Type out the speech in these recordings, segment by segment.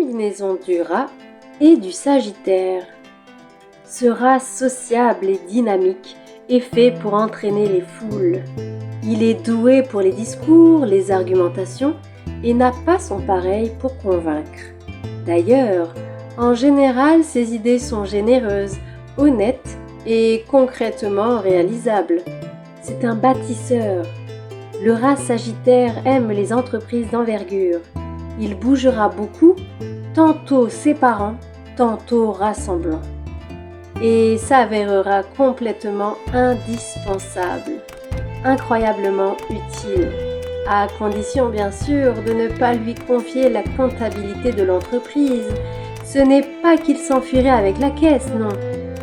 combinaison du rat et du Sagittaire. Ce rat sociable et dynamique est fait pour entraîner les foules. Il est doué pour les discours, les argumentations et n'a pas son pareil pour convaincre. D'ailleurs, en général, ses idées sont généreuses, honnêtes et concrètement réalisables. C'est un bâtisseur. Le rat Sagittaire aime les entreprises d'envergure. Il bougera beaucoup, tantôt séparant, tantôt rassemblant, et s'avérera complètement indispensable, incroyablement utile, à condition bien sûr de ne pas lui confier la comptabilité de l'entreprise. Ce n'est pas qu'il s'enfuirait avec la caisse, non,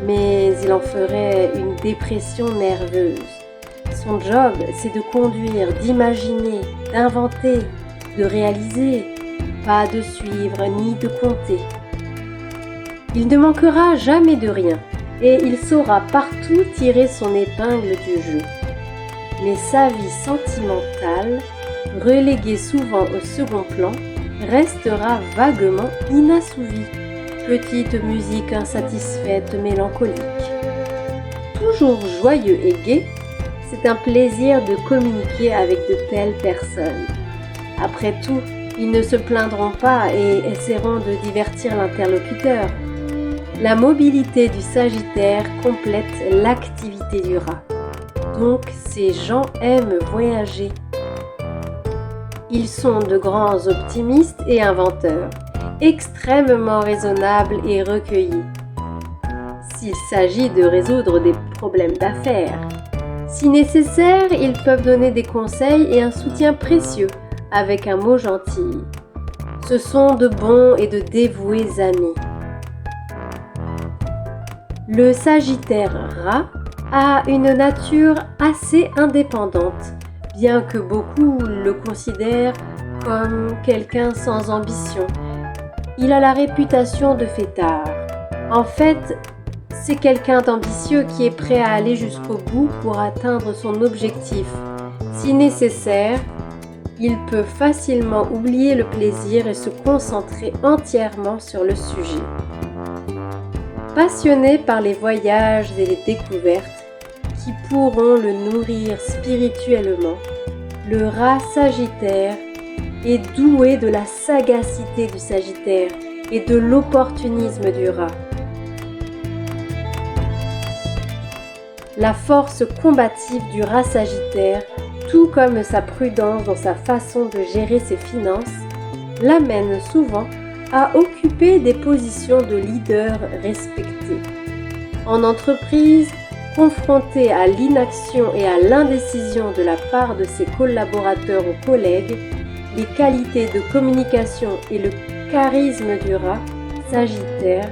mais il en ferait une dépression nerveuse. Son job, c'est de conduire, d'imaginer, d'inventer, de réaliser, pas de suivre ni de compter. Il ne manquera jamais de rien et il saura partout tirer son épingle du jeu. Mais sa vie sentimentale, reléguée souvent au second plan, restera vaguement inassouvie. Petite musique insatisfaite, mélancolique. Toujours joyeux et gai, c'est un plaisir de communiquer avec de telles personnes. Après tout, ils ne se plaindront pas et essaieront de divertir l'interlocuteur. La mobilité du Sagittaire complète l'activité du rat. Donc, ces gens aiment voyager. Ils sont de grands optimistes et inventeurs, extrêmement raisonnables et recueillis. S'il s'agit de résoudre des problèmes d'affaires, si nécessaire, ils peuvent donner des conseils et un soutien précieux avec un mot gentil. Ce sont de bons et de dévoués amis. Le Sagittaire rat a une nature assez indépendante, bien que beaucoup le considèrent comme quelqu'un sans ambition. Il a la réputation de fêtard. En fait, c'est quelqu'un d'ambitieux qui est prêt à aller jusqu'au bout pour atteindre son objectif. Si nécessaire, il peut facilement oublier le plaisir et se concentrer entièrement sur le sujet. Passionné par les voyages et les découvertes qui pourront le nourrir spirituellement, le rat Sagittaire est doué de la sagacité du Sagittaire et de l'opportunisme du rat. La force combative du rat Sagittaire, tout comme sa prudence dans sa façon de gérer ses finances, l'amène souvent à occuper des positions de leader respectées. En entreprise, confronté à l'inaction et à l'indécision de la part de ses collaborateurs ou collègues, les qualités de communication et le charisme du rat Sagittaire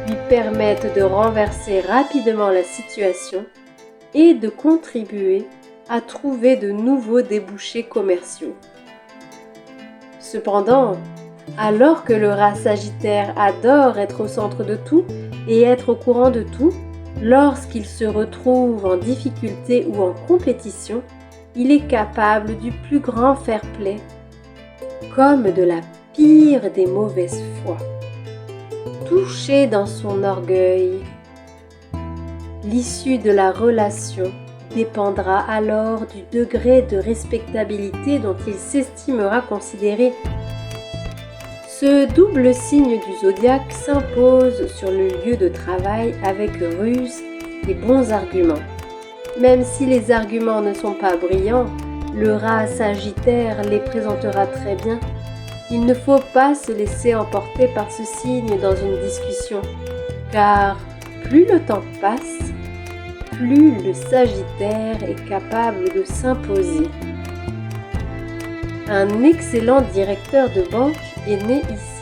lui permettent de renverser rapidement la situation et de contribuer à trouver de nouveaux débouchés commerciaux. Cependant, alors que le rat Sagittaire adore être au centre de tout et être au courant de tout, lorsqu'il se retrouve en difficulté ou en compétition, il est capable du plus grand fair-play, comme de la pire des mauvaises foi. Touché dans son orgueil, l'issue de la relation dépendra alors du degré de respectabilité dont il s'estimera considéré. Ce double signe du zodiaque s'impose sur le lieu de travail avec ruse et bons arguments. Même si les arguments ne sont pas brillants, le rat Sagittaire les présentera très bien. Il ne faut pas se laisser emporter par ce signe dans une discussion, car plus le temps passe, plus le Sagittaire est capable de s'imposer. Un excellent directeur de banque est né ici.